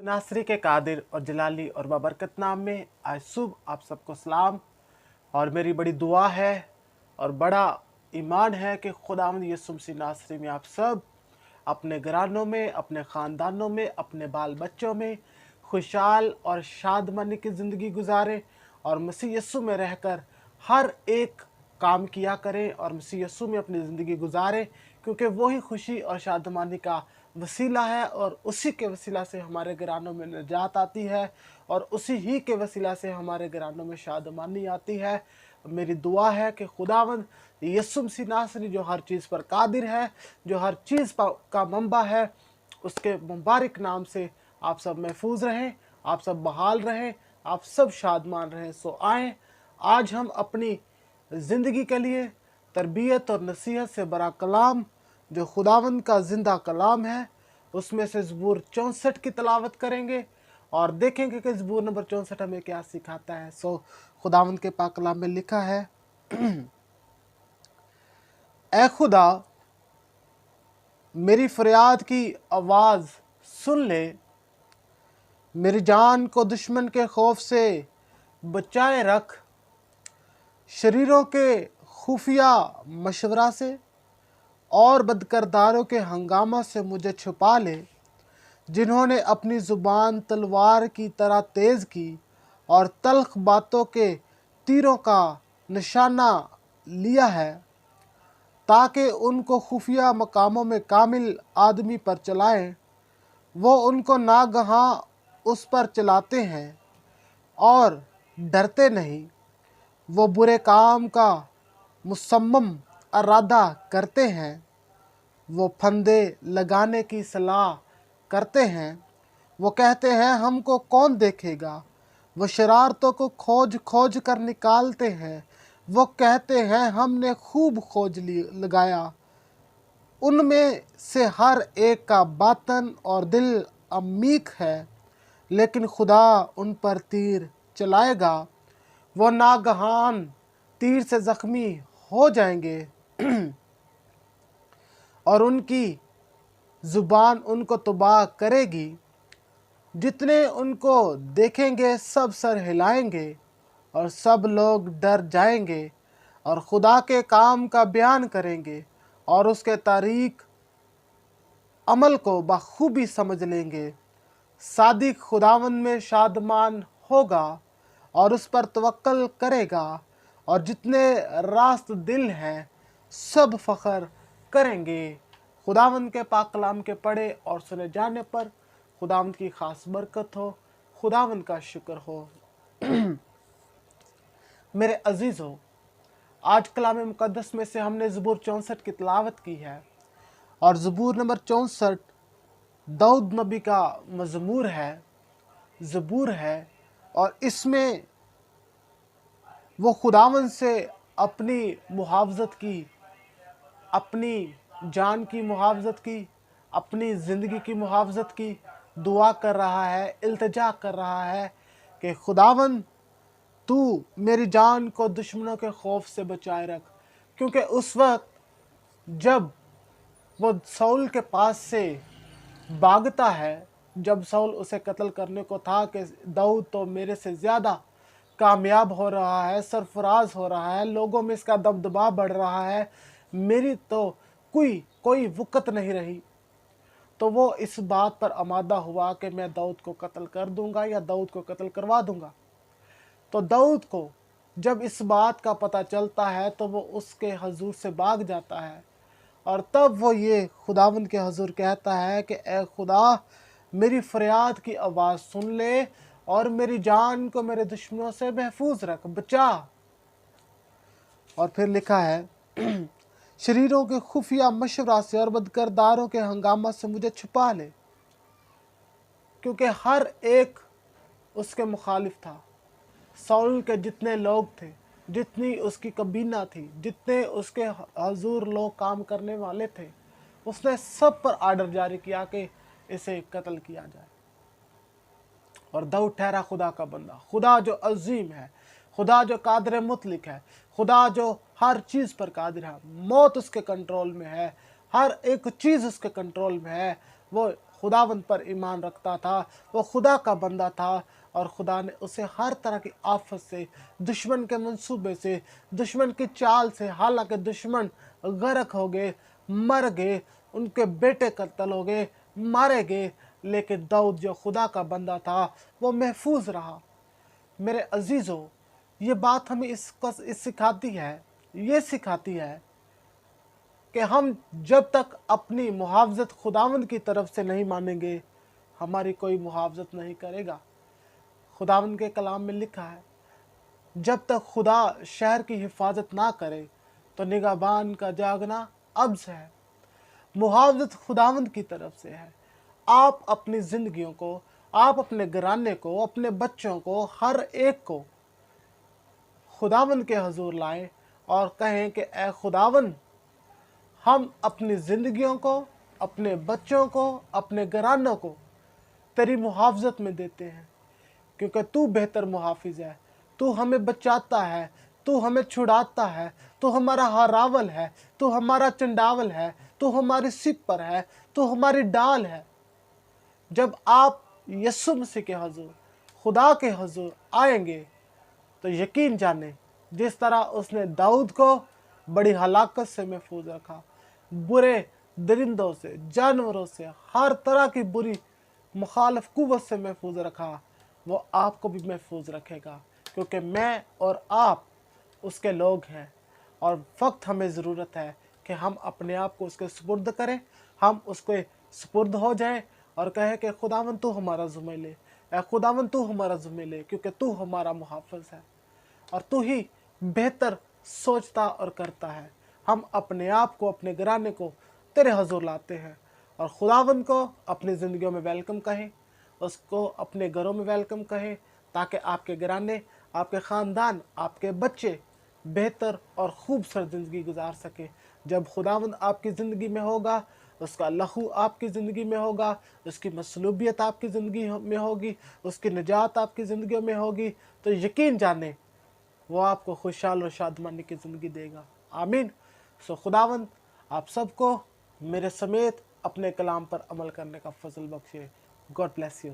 नासरी के कादिर और जलाली और बाबरकत नाम में आज सुबह आप सबको सलाम। और मेरी बड़ी दुआ है और बड़ा ईमान है कि खुदावंद यीशु मसीह नासरी में आप सब अपने घरानों में, अपने ख़ानदानों में, अपने बाल बच्चों में खुशहाल और शादमानी की ज़िंदगी गुजारें और मसीह यीशु में रहकर हर एक काम किया करें और मसीह यीशु में अपनी ज़िंदगी गुजारें, क्योंकि वही खुशी और शादमानी का वसीला है और उसी के वसीला से हमारे घरानों में निजात आती है और उसी ही के वसीला से हमारे घरानों में शादमानी आती है। मेरी दुआ है कि खुदावंद यीशु मसीह नासरी जो हर चीज़ पर कादिर है, जो हर चीज़ का मंबा है, उसके मुबारक नाम से आप सब महफूज रहें, आप सब बहाल रहें, आप सब शादमान रहें। सो आएँ आज हम अपनी ज़िंदगी के लिए तरबियत और नसीहत से बड़ा कलाम जो खुदावंद का ज़िंदा कलाम है उसमें से ज़बूर 64 की तलावत करेंगे और देखेंगे कि ज़बूर नंबर 64 हमें क्या सिखाता है। सो खुदावंद के पाक कलाम में लिखा है, ऐ खुदा मेरी फरियाद की आवाज़ सुन ले, मेरी जान को दुश्मन के खौफ से बचाए रख, शरीरों के खुफिया मशवरा से और बदकरदारों के हंगामा से मुझे छुपा ले, जिन्होंने अपनी ज़ुबान तलवार की तरह तेज़ की और तल्ख बातों के तीरों का निशाना लिया है, ताकि उनको खुफिया मकामों में कामिल आदमी पर चलाएं। वो उनको नागहां उस पर चलाते हैं और डरते नहीं। वो बुरे काम का मुसम्मम इरादा करते हैं, वो फंदे लगाने की सलाह करते हैं। वो कहते हैं हमको कौन देखेगा। वो शरारतों को खोज खोज कर निकालते हैं। वो कहते हैं हमने खूब खोज लगाया। उनमें से हर एक का बातन और दिल अमीक है, लेकिन खुदा उन पर तीर चलाएगा। वो नागहान तीर से ज़ख्मी हो जाएंगे और उनकी ज़ुबान उनको तबाह करेगी। जितने उनको देखेंगे सब सर हिलाएंगे और सब लोग डर जाएंगे और खुदा के काम का बयान करेंगे और उसके तारीख अमल को बखूबी समझ लेंगे। सादिक खुदावंद में शादमान होगा और उस पर तवक्कल करेगा, और जितने रास्त दिल हैं सब फ़ख्र करेंगे। खुदावंद के पाक कलाम के पढ़े और सुने जाने पर खुदावंद की ख़ास बरकत हो, खुदावंद का शुक्र हो। मेरे अजीज़ हो, आज कलाम मुक़द्दस में से हमने ज़बूर 64 की तिलावत की है और ज़बूर नंबर 64 दाऊद नबी का मज़मूर है, ज़बूर है, और इसमें वो खुदावंद से अपनी मुहाफ़ज़त की, अपनी जान की मुहाफ़ज़त की, अपनी ज़िंदगी की मुहाफ़ज़त की दुआ कर रहा है, इल्तिजा कर रहा है कि खुदावंद तू मेरी जान को दुश्मनों के खौफ से बचाए रख। क्योंकि उस वक्त जब वो साउल के पास से भागता है, जब साउल उसे कत्ल करने को था कि दाऊद तो मेरे से ज़्यादा कामयाब हो रहा है, सरफराज हो रहा है, लोगों में इसका दबदबा बढ़ रहा है, मेरी तो कोई वक़्त नहीं रही, तो वो इस बात पर आमादा हुआ कि मैं दाऊद को कत्ल कर दूंगा या दाऊद को कत्ल करवा दूंगा। तो दाऊद को जब इस बात का पता चलता है तो वो उसके हजूर से भाग जाता है और तब वो ये खुदावंद के हजूर कहता है कि ए खुदा मेरी फरियाद की आवाज़ सुन ले और मेरी जान को मेरे दुश्मनों से महफूज रख, बचा। और फिर लिखा है शरीरों के खुफिया मशवरा से और बदकरदारों के हंगामा से मुझे छुपा ले, क्योंकि हर एक उसके मुखालिफ था। साउल के जितने लोग थे, जितनी उसकी कबीना थी, जितने उसके हजूर लोग काम करने वाले थे, उसने सब पर आर्डर जारी किया कि इसे कत्ल किया जाए। और दाऊद ठहरा खुदा का बंदा, खुदा जो अजीम है, खुदा जो कादिर मुतलक है, खुदा जो हर चीज़ पर कादिर है, मौत उसके कंट्रोल में है, हर एक चीज़ उसके कंट्रोल में है। वो खुदावंद पर ईमान रखता था, वो खुदा का बंदा था, और खुदा ने उसे हर तरह की आफत से, दुश्मन के मंसूबे से, दुश्मन की चाल से, हालांकि दुश्मन गर्क हो गए, मर गए, उनके बेटे कत्ल हो गए, मारे गए, लेकिन दाऊद जो खुदा का बंदा था वो महफूज रहा। मेरे अजीज़ों, ये बात हमें इस सिखाती है, ये सिखाती है कि हम जब तक अपनी मुहावजत खुदावंद की तरफ से नहीं मानेंगे, हमारी कोई मुहावजत नहीं करेगा। खुदावंद के कलाम में लिखा है, जब तक खुदा शहर की हिफाजत ना करे तो निगाहबान का जागना अब्स है। मुहावजत खुदावंद की तरफ से है। आप अपनी ज़िंदगियों को, आप अपने घराने को, अपने बच्चों को, हर एक को खुदावंद के हजूर लाएं और कहें कि ए खुदावंद, हम अपनी ज़िंदगियों को, अपने बच्चों को, अपने घरानों को तेरी मुहावजत में देते हैं, क्योंकि तू बेहतर मुहाफिज है। तू हमें बचाता है, तू हमें छुड़ाता है, तू हमारा हारावल है, तू हमारा चंडावल है, तू हमारी सिपर है, तू हमारी डाल है। जब आप यीशु मसीह के हजूर, खुदा के हजूर आएंगे तो यकीन जाने, जिस तरह उसने दाऊद को बड़ी हलाकत से महफूज रखा, बुरे दरिंदों से, जानवरों से, हर तरह की बुरी मुखालिफ कुव्वत से महफूज रखा, वो आपको भी महफूज रखेगा, क्योंकि मैं और आप उसके लोग हैं। और वक्त हमें ज़रूरत है कि हम अपने आप को उसके सुपुर्द करें, हम उसके सुपुर्द हो जाएं और कहें कि खुदावन तू हमारा ज़िम्मा ले, ए खुदावन तू हमारा ज़िम्मा ले, क्योंकि तू हमारा मुहाफ़िज़ है और तू ही बेहतर सोचता और करता है। हम अपने आप को, अपने घराने को तेरे हजूर लाते हैं और खुदावन को अपनी ज़िंदगियों में वेलकम कहें, उसको अपने घरों में वेलकम कहें, ताकि आपके घराने, आपके ख़ानदान, आपके बच्चे बेहतर और खूबसूरत ज़िंदगी गुजार सके। जब खुदावंद आपकी ज़िंदगी में होगा, उसका लहू आपकी ज़िंदगी में होगा, उसकी मसलूबियत आपकी ज़िंदगी में होगी, उसकी निजात आपकी ज़िंदगी में होगी, तो यकीन जाने वो आपको खुशहाल और शादमानी की ज़िंदगी देगा। आमीन। सो खुदावंद आप सबको मेरे समेत अपने कलाम पर अमल करने का फजल बख्शे। God bless you.